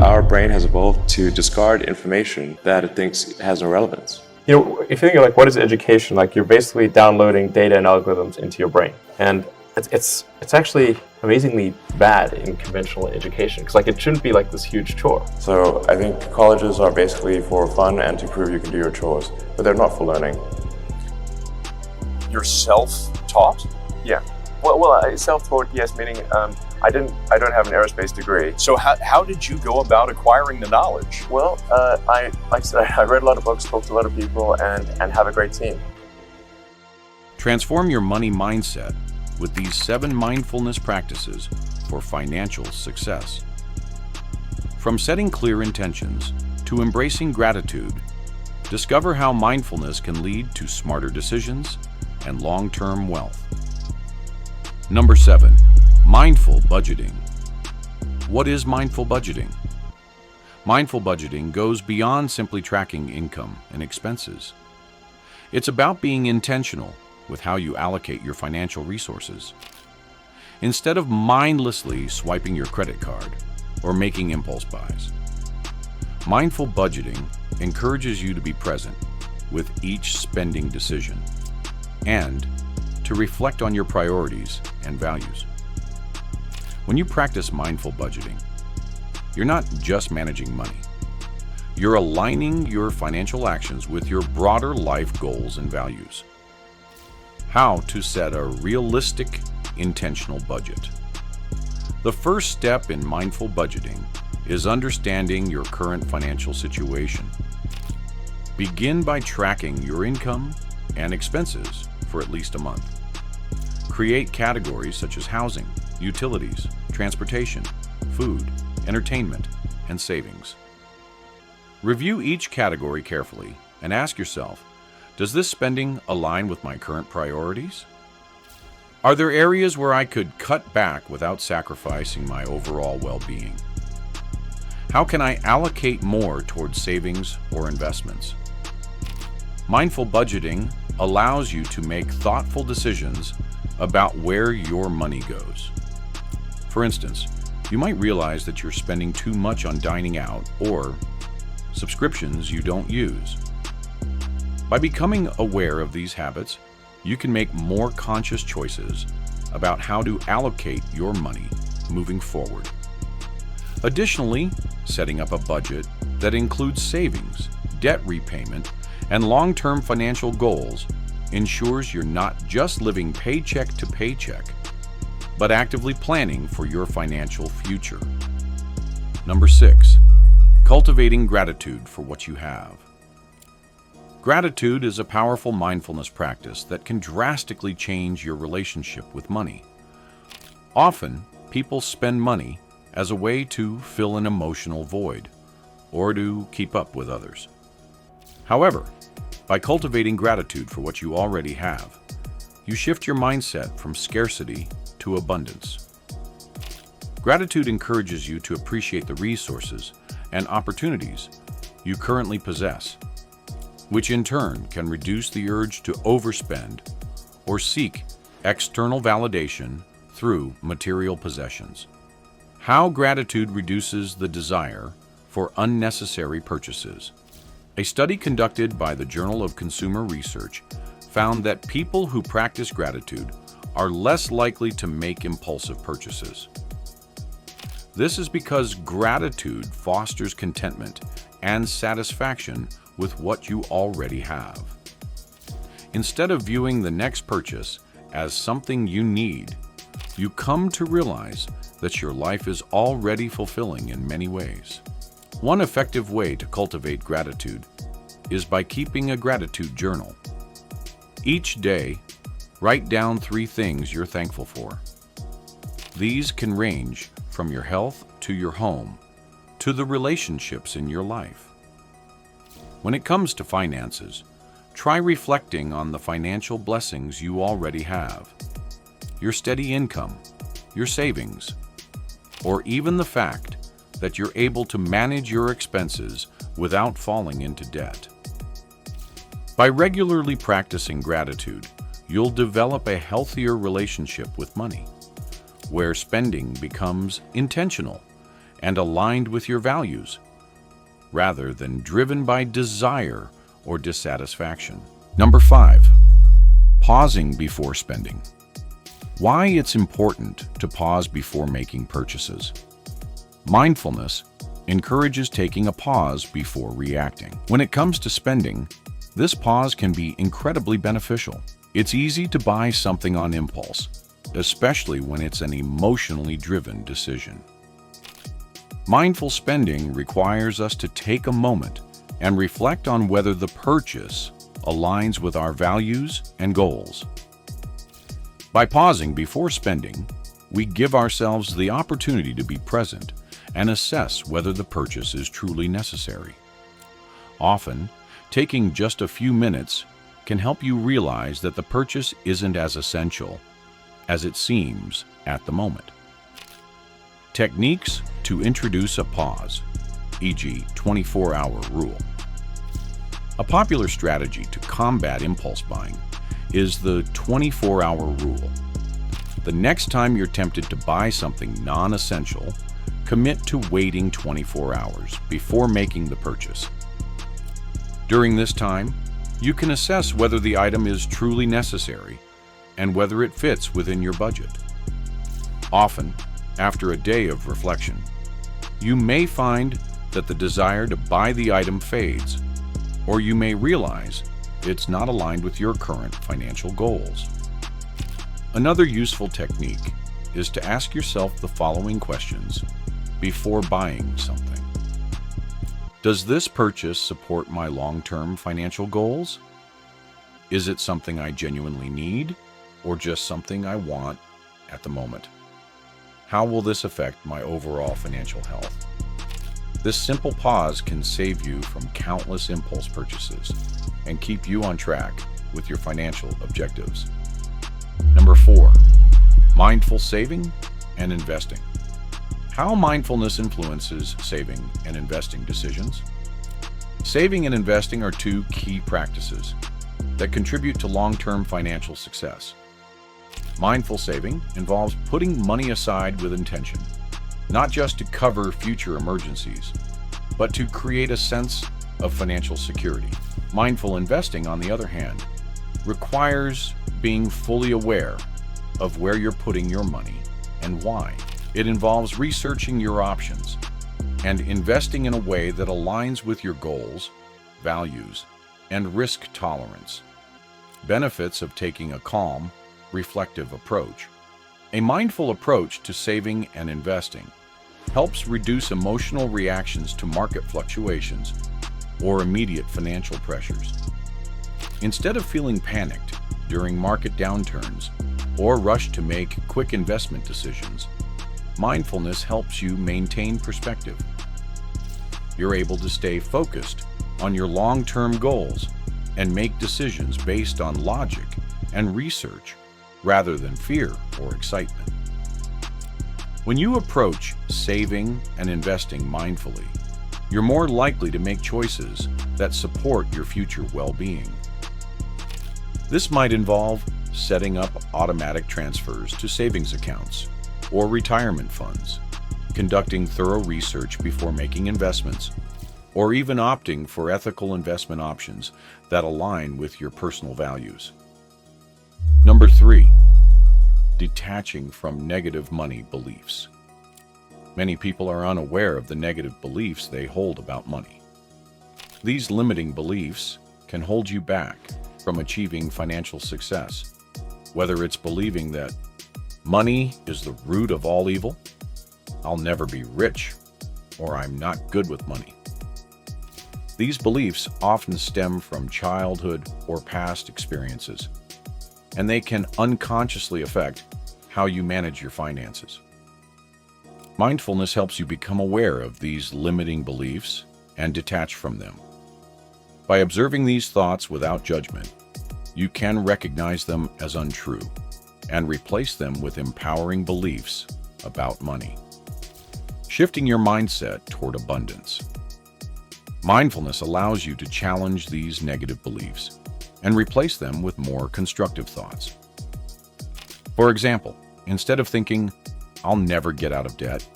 our brain has evolved to discard information that it thinks has no relevance. If you think of what is education, you're basically downloading data and algorithms into your brain, and it's actually amazingly bad in conventional education because it shouldn't be this huge chore. So I think colleges are basically for fun and to prove you can do your chores, but they're not for learning. You're self-taught? Yeah. Well, self-taught, yes, meaning I don't have an aerospace degree. So how did you go about acquiring the knowledge? Well, like I said, I read a lot of books, talked to a lot of people, and have a great team. Transform your money mindset with these 7 mindfulness practices for financial success. From setting clear intentions to embracing gratitude, discover how mindfulness can lead to smarter decisions and long-term wealth. Number 7, mindful budgeting. What is mindful budgeting? Mindful budgeting goes beyond simply tracking income and expenses. It's about being intentional with how you allocate your financial resources. Instead of mindlessly swiping your credit card or making impulse buys, mindful budgeting encourages you to be present with each spending decision and to reflect on your priorities and values. When you practice mindful budgeting, you're not just managing money. You're aligning your financial actions with your broader life goals and values. How to set a realistic, intentional budget. The first step in mindful budgeting is understanding your current financial situation. Begin by tracking your income and expenses for at least a month. Create categories such as housing, utilities, transportation, food, entertainment, and savings. Review each category carefully and ask yourself, does this spending align with my current priorities? Are there areas where I could cut back without sacrificing my overall well-being? How can I allocate more towards savings or investments? Mindful budgeting allows you to make thoughtful decisions about where your money goes. For instance, you might realize that you're spending too much on dining out or subscriptions you don't use. By becoming aware of these habits, you can make more conscious choices about how to allocate your money moving forward. Additionally, setting up a budget that includes savings, debt repayment, and long-term financial goals ensures you're not just living paycheck to paycheck, but actively planning for your financial future. Number 6, cultivating gratitude for what you have. Gratitude is a powerful mindfulness practice that can drastically change your relationship with money. Often, people spend money as a way to fill an emotional void or to keep up with others. However, by cultivating gratitude for what you already have, you shift your mindset from scarcity to abundance. Gratitude encourages you to appreciate the resources and opportunities you currently possess, which in turn can reduce the urge to overspend or seek external validation through material possessions. How gratitude reduces the desire for unnecessary purchases. A study conducted by the Journal of Consumer Research found that people who practice gratitude are less likely to make impulsive purchases. This is because gratitude fosters contentment and satisfaction with what you already have. Instead of viewing the next purchase as something you need, you come to realize that your life is already fulfilling in many ways. One effective way to cultivate gratitude is by keeping a gratitude journal. Each day, write down 3 things you're thankful for. These can range from your health to your home to the relationships in your life. When it comes to finances, try reflecting on the financial blessings you already have, your steady income, your savings, or even the fact that you're able to manage your expenses without falling into debt. By regularly practicing gratitude, you'll develop a healthier relationship with money, where spending becomes intentional and aligned with your values, rather than driven by desire or dissatisfaction. Number 5, pausing before spending. Why it's important to pause before making purchases. Mindfulness encourages taking a pause before reacting. When it comes to spending, this pause can be incredibly beneficial. It's easy to buy something on impulse, especially when it's an emotionally driven decision. Mindful spending requires us to take a moment and reflect on whether the purchase aligns with our values and goals. By pausing before spending, we give ourselves the opportunity to be present and assess whether the purchase is truly necessary. Often, taking just a few minutes can help you realize that the purchase isn't as essential as it seems at the moment. Techniques to introduce a pause, e.g., 24-hour rule. A popular strategy to combat impulse buying is the 24-hour rule. The next time you're tempted to buy something non-essential, commit to waiting 24 hours before making the purchase. During this time, you can assess whether the item is truly necessary and whether it fits within your budget. Often, after a day of reflection, you may find that the desire to buy the item fades, or you may realize it's not aligned with your current financial goals. Another useful technique is to ask yourself the following questions before buying something. Does this purchase support my long-term financial goals? Is it something I genuinely need, or just something I want at the moment? How will this affect my overall financial health? This simple pause can save you from countless impulse purchases and keep you on track with your financial objectives. Number 4, mindful saving and investing. How mindfulness influences saving and investing decisions. Saving and investing are two key practices that contribute to long-term financial success. Mindful saving involves putting money aside with intention, not just to cover future emergencies, but to create a sense of financial security. Mindful investing, on the other hand, requires being fully aware of where you're putting your money and why. It involves researching your options and investing in a way that aligns with your goals, values, and risk tolerance. Benefits of taking a calm, reflective approach. A mindful approach to saving and investing helps reduce emotional reactions to market fluctuations or immediate financial pressures. Instead of feeling panicked during market downturns or rushed to make quick investment decisions, mindfulness helps you maintain perspective. You're able to stay focused on your long-term goals and make decisions based on logic and research rather than fear or excitement. When you approach saving and investing mindfully, you're more likely to make choices that support your future well-being. This might involve setting up automatic transfers to savings accounts or retirement funds, conducting thorough research before making investments, or even opting for ethical investment options that align with your personal values. Number 3, detaching from negative money beliefs. Many people are unaware of the negative beliefs they hold about money. These limiting beliefs can hold you back from achieving financial success, whether it's believing that money is the root of all evil, I'll never be rich, or I'm not good with money. These beliefs often stem from childhood or past experiences, and they can unconsciously affect how you manage your finances. Mindfulness helps you become aware of these limiting beliefs and detach from them. By observing these thoughts without judgment, you can recognize them as untrue and replace them with empowering beliefs about money. Shifting your mindset toward abundance. Mindfulness allows you to challenge these negative beliefs and replace them with more constructive thoughts. For example, instead of thinking, "I'll never get out of debt,"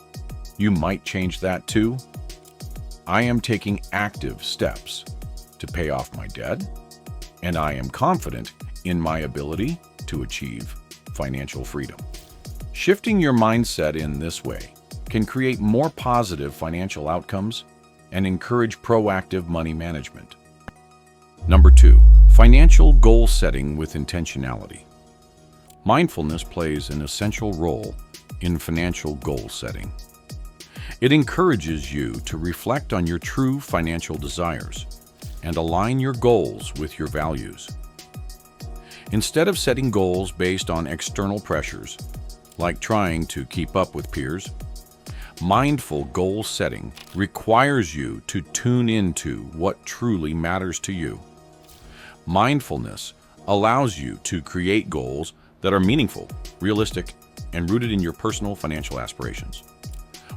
You might change that too. I am taking active steps to pay off my debt, and I am confident in my ability to achieve financial freedom. Shifting your mindset in this way can create more positive financial outcomes and encourage proactive money management. Number 2, financial goal setting with intentionality. Mindfulness plays an essential role in financial goal setting. It encourages you to reflect on your true financial desires and align your goals with your values. Instead of setting goals based on external pressures, like trying to keep up with peers, mindful goal setting requires you to tune into what truly matters to you. Mindfulness allows you to create goals that are meaningful, realistic, and rooted in your personal financial aspirations.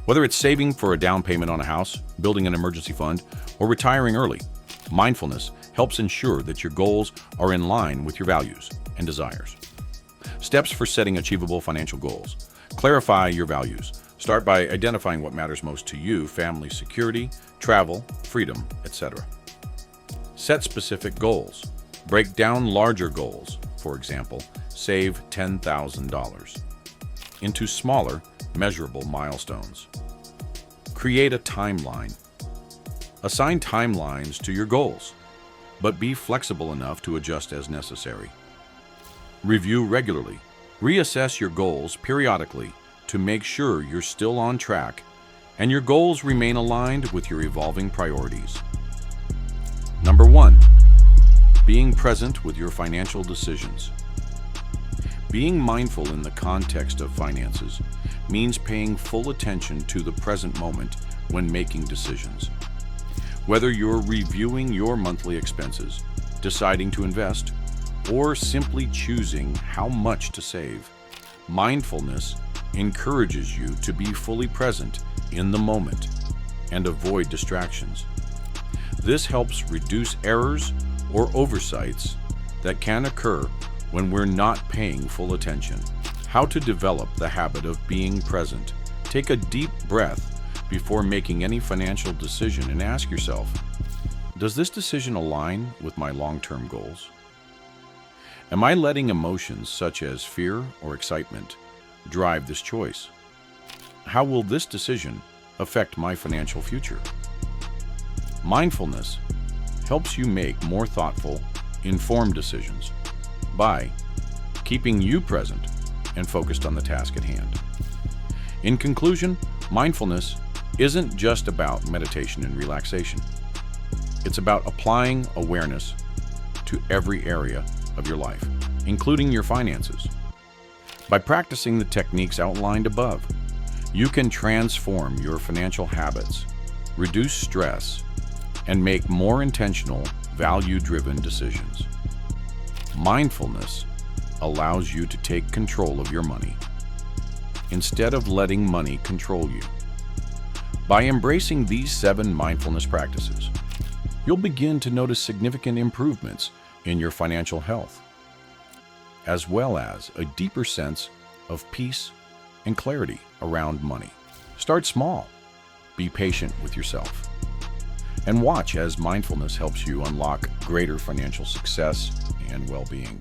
Whether it's saving for a down payment on a house, building an emergency fund, or retiring early, mindfulness helps ensure that your goals are in line with your values and desires. Steps for setting achievable financial goals. Clarify your values. Start by identifying what matters most to you: family security, travel, freedom, etc. Set specific goals. Break down larger goals, for example, save $10,000, into smaller, measurable milestones. Create a timeline. Assign timelines to your goals, but be flexible enough to adjust as necessary. Review regularly. Reassess your goals periodically to make sure you're still on track and your goals remain aligned with your evolving priorities. Number 1, being present with your financial decisions. Being mindful in the context of finances means paying full attention to the present moment when making decisions. Whether you're reviewing your monthly expenses, deciding to invest, or simply choosing how much to save, mindfulness encourages you to be fully present in the moment and avoid distractions. This helps reduce errors or oversights that can occur when we're not paying full attention. How to develop the habit of being present. Take a deep breath before making any financial decision and ask yourself, does this decision align with my long-term goals? Am I letting emotions such as fear or excitement drive this choice? How will this decision affect my financial future? Mindfulness helps you make more thoughtful, informed decisions by keeping you present and focused on the task at hand. In conclusion, mindfulness isn't just about meditation and relaxation. It's about applying awareness to every area of your life, including your finances. By practicing the techniques outlined above, you can transform your financial habits, reduce stress, and make more intentional, value-driven decisions. Mindfulness allows you to take control of your money instead of letting money control you. By embracing these 7 mindfulness practices, you'll begin to notice significant improvements in your financial health, as well as a deeper sense of peace and clarity around money. Start small, be patient with yourself, and watch as mindfulness helps you unlock greater financial success and well-being.